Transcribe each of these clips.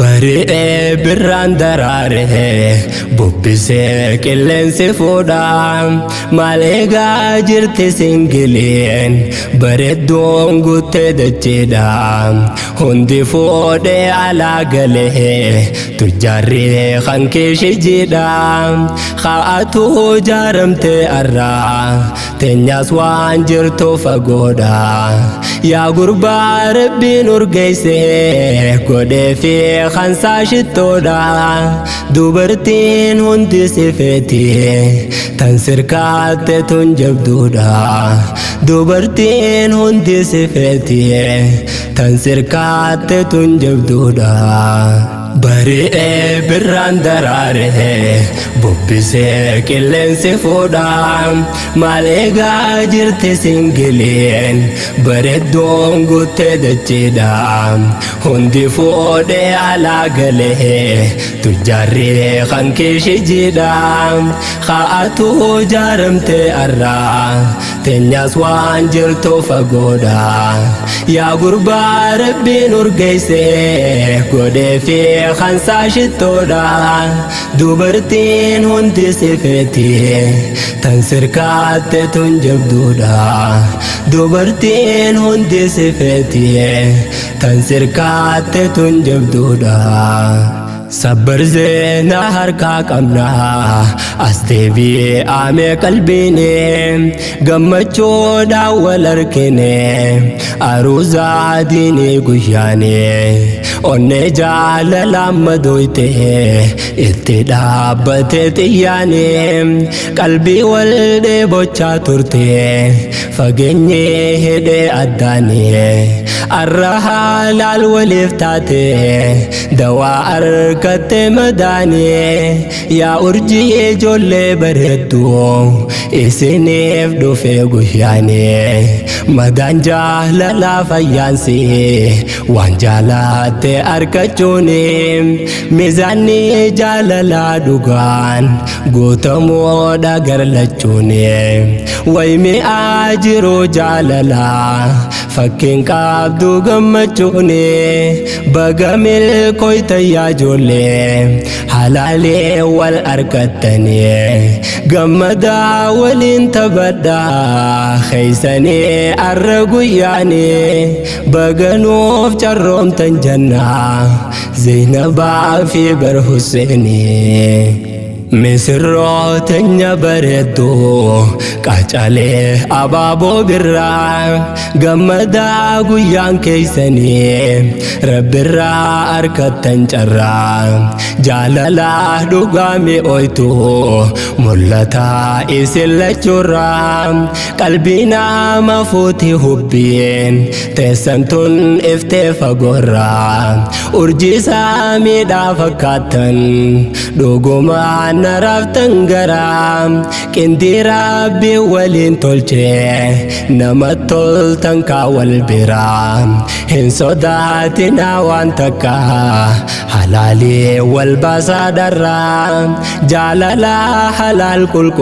Bari'ee birraan daraaree bubbisee qilleensi fuudhaa maal eegaa jirti singileen bareedduun guuttee dacheedha hundi fuudhee alaa galee tujjaarree kan keeshee jiidha kaa'atu jaaramtee arraa teenyaas waan jirtu fagoodha yaa gurbaa rabbiin urgeessee godhee fi خنسا شتودا دوبرتين هندي سفيتي تنسر كات تنجب دودا دوبرتين هندي سفيتي تنسر كات تنجب دودا Bari'ee birraan daraaree bubbisee qilleensi fuudhaa maal eegaa jirti singileen bareedduun guuttee dacheedha hundi fuudhee alaa galee tujjaarree kan keeshee jiidha kaa'atu jaaramtee arraa teenyaas waan jirtu fagoodha yaa gurbaa rabbiin urgeessee godhee fi خنسا شتودا دوبرتين هندي سفيتي تنسر كات تنجب دودا دوبرتين هندي سفيتي تنسر كات تنجب دودا صبر زينا هركا قمنا أستبي آمي قلبيني قمتشو داول أركيني أروزا ديني قشاني أوني جال لما دويته اتدابت تياني قلبي والدي بوچا ترتي فقيني هدي أداني الرحال الولفتاتي دواء أركت مداني يا أرجي جولي بردو إسنيف دو في قشاني مدان جاهل لا فيانسي وان جالات أركتشوني ميزاني جال لا دوغان قوتمو داگر لچوني ويمي آجرو جال لا فكين قابدو غمچوني بغمل كوي تيا جولي حلالي والأركتني غمدا ولين تبدا خيساني أرقياني بغنوف جروم تنجنا زينبا في برحسيني مسرو تنيا بردو كاچالي أبابو برا غمدا غيان كيساني رب برا أركتن جرا جاللا دوغامي اويتو ملتا إسل جرا قلبنا مفوتي حبين تسنتون افتفا غرا أرجي سامي دافكاتن دوغما نرافتن غرام كندي ربي ولين تولچه نمت تولتن كاول برام هن صداتنا وانتكا حلالي والباسا درام جاللا حلال كل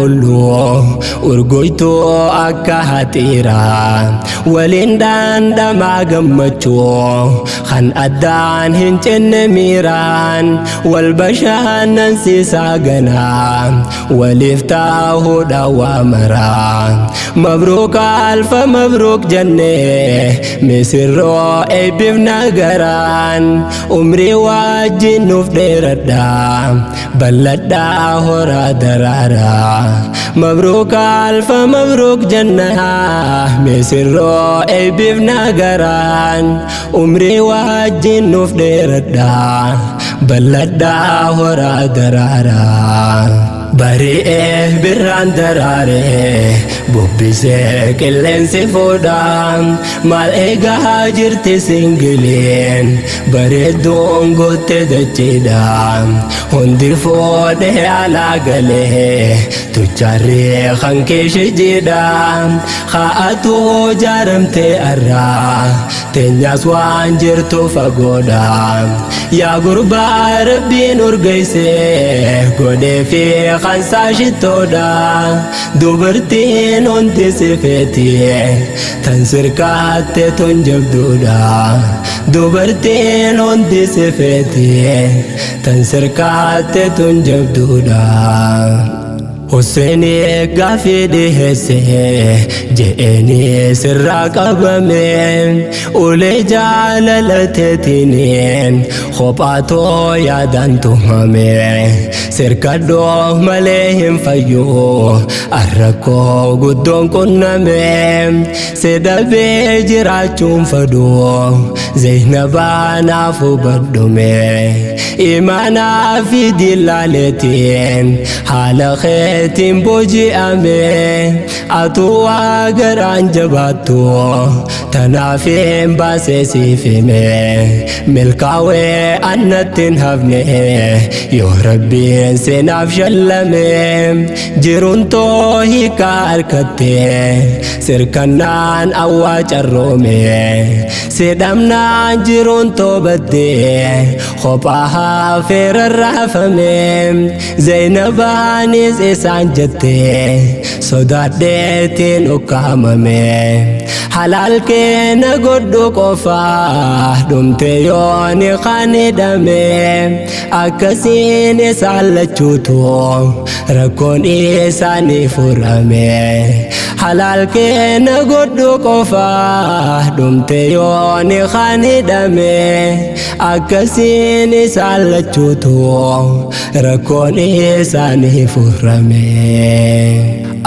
أرغويتو أكا هتيرا ولين دان دما غمچو خان أدان هنچن ميران والبشان ننسي ساغنا ولفتاه دوامرا مبروك ألف مبروك جنة مسرو ابن غران عمري واجي نفدر الدام بلدا هورا درارا مبروك ألف مبروك جنة مسرو ابن غران عمري واجي نفدر الدام بلدا هورا درارا Bari'ee birraan daraaree bubbisee qilleensi fuudhaa maal eegaa jirti singileen bareedduun guuttee dacheedha hundi fuudhee alaa galee tujjaarree kan keeshee jiidha kaa'atu jaaramtee arraa teenyaas waan jirtu fagoodha yaa gurbaa rabbiin urgeessee godhe godhee fi kansaa shittoodha dubartiin hundi si feeti tan sirkaatte tun jabduudha dubartiin hundi si feeti tan sirkaatte tun jabduudha Hussein gaafi dhiheesse je'eni sirraa qabame ulee jaalalateetiniin kophaatoo yaadaan tumame sirkadhoo malee hin fayyuu arrakkoo guddoon qunname sedabee jiraachuun faduu Zainabaa naaf hubadhume imaanaa fi dilaaleetiin haala keetiin booji'ame atuwaa garaan jabaattu tanaaf hin baasee siif hime milkaawee annattiin hafne yoo rabbiin seenaaf shallame jiruun too hiikaa harkatte sirkannaan awwaa carroome sedhamnaan jiruun too badde kophaa hafeera raafame Zainabaanis isaan jette sodaadheetiin ukkaamame halaal keena godhu qofaa dhumte yooni kanidhame akkasiin isaan lachuutu rakkoon isaanii furame halaal keena godhu qofaa dhumte yooni kanidhame akkasiin isaan lachuutu rakkoon isaanii furame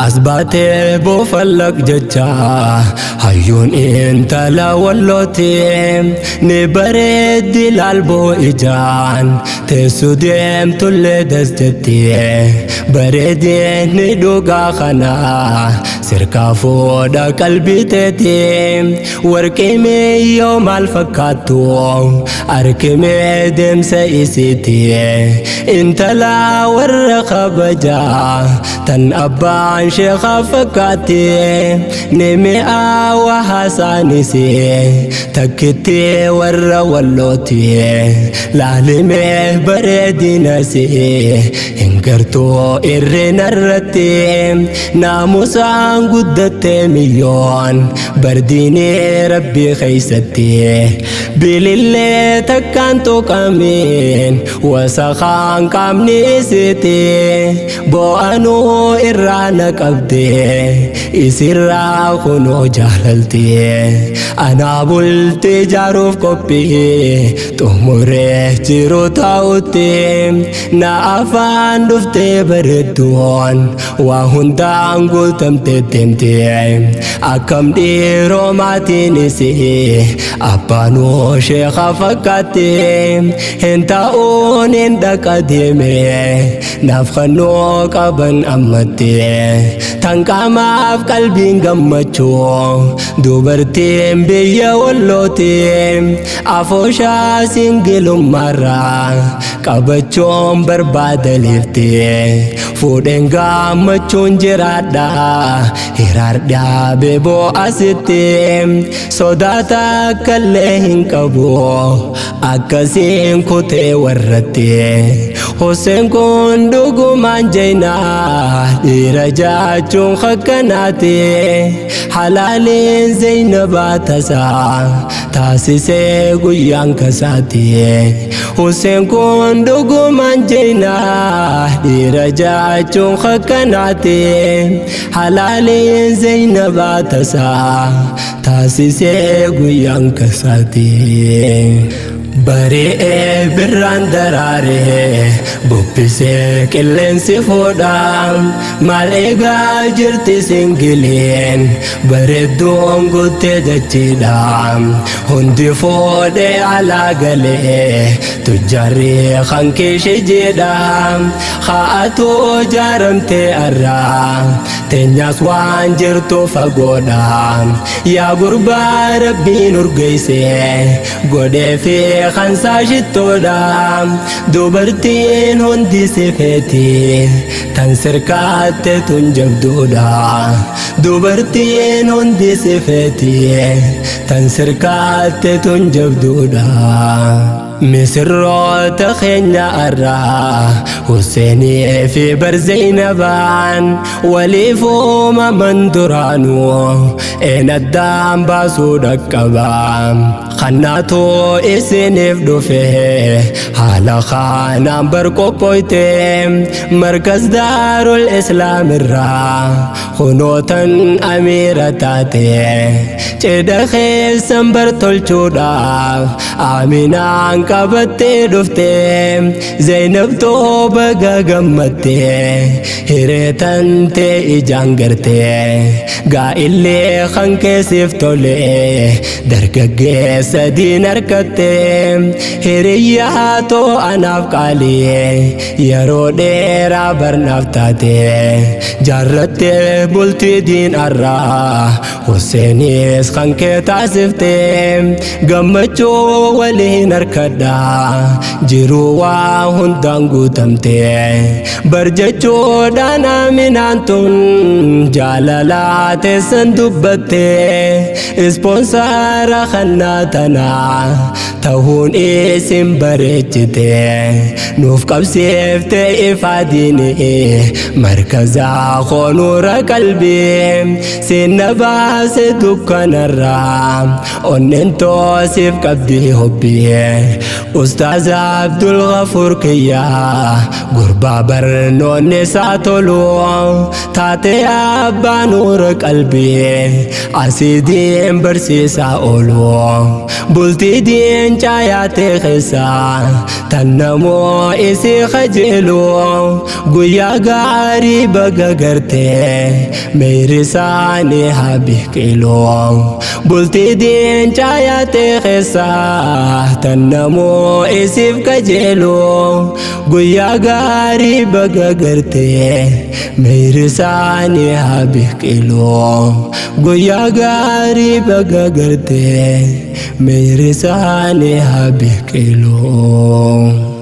asbaatee boofallaq jecha hayyuun intala wallooti ni bareeddi laalboo ijaan teessu deemtullee das jetti bareedin ni dhugaa kana sirkaa fuudha qalbii teeti warqimee yoo maal fakkaattu arkimee deemsa isiiti intala warra kabajaa tan abbaan sheekha fakkaate nimi'aa hasaanisi takkitti warra wallooti laalimee bareedinasi hingartuu irrinarratti naamusaan guddatte milyoon bardiinii rabbii keeysatti bilillee takkaan tuqamiin wasakhaan qaamni isiiti bo'anuu irraa naqabde isirraa kunoo jaalalti anaa bulti jaaruuf qophii xumuree jiru taa'utti na afaan dhuftee bareedduun waa hundaan guutamte deemte akkam dhiiroo maatiinis abbaanuu sheekha fakkaate hin taa'uun hin dhaqa deeme naaf kannoo qaban ammatti tan qaamaaf qalbiin gammachuu dubartiin biyya wallooti afooshaa singilummaarraa qabachuun barbaada lifti fuudheen gammachuun jiraadha hiraardhaa beeboo asitti sodaata akkallee hin qabu akkasiin kutee warratti Hussein kun dhugumaan jaynaa dhiira jaachuun hakkanaati halaaliin Zainabaa tasaa taasisee guyyaan kasaati Hussein kun dhugumaan jaynaa dhiira jaachuun hakkanaati halaaliin Zainabaa tasaa taasisee guyyaan kasaati Bari'ee birraan daraaree bubbisee qilleensi fuudhaa maal eegaa jirti singileen bareedduun guuttee dachiidha hundi fuudhee alaa galee tujjarri kan keeshee jedha haatu jaaramtee arraa teenyaas waan jirtu fagoodha yaa gurbaa rabbiin urgeessee godhee fi kansaa shittoodha dubartiin hundi si feeti tan sirkaatte tun jabduudha dubartiin hundi si feeti tan sirkaatte tun jabduudha مسرات خينا الرا حسيني في برزينبان وليفوما من درانو إن الدام باسو دكبام خناتو إسنف دفه حالا خانا بركو بويتم مركز دار الإسلام الرا خنوتا أميرة تاتي چدخي سنبر تلچودا آمينان كبتي دفتي زينب تو بغا غمتي هريتان تي إجانگرتي غا إلي خنك سفتولي درگگي سدين أركتي هرياتو أنافقالي يرو ديرا برنفتاتي جرتي بلتي دين الرا حسيني خنك تعزفتي غمچو ولي نركدا جروا هندانغو تمتي برجچو دانا منانتون جالالات سندبتي اسپونسر خناتنا تهون اسم برجتي نوف قبسيفتي افاديني مركزا خونور قلبي سنباس دكان الرام وننتو سيف قبدي حبي أستاذ عبد الغفور كيا غربا برنون نساتولو تاتي أبا نور قلبي أسيدين برسيسا أولو بلتي دين جاياتي خسا تنمو إسي خجلو قويا غاري بغا غرتي ميري ساني حبي كيلو بلتي دين جاياتي خسا تنمو إسيف كجلو قويا غاري بغا غرتي ميري ساني حبي كيلو قويا غاري بغا غرتي ميري ساني حبي كيلو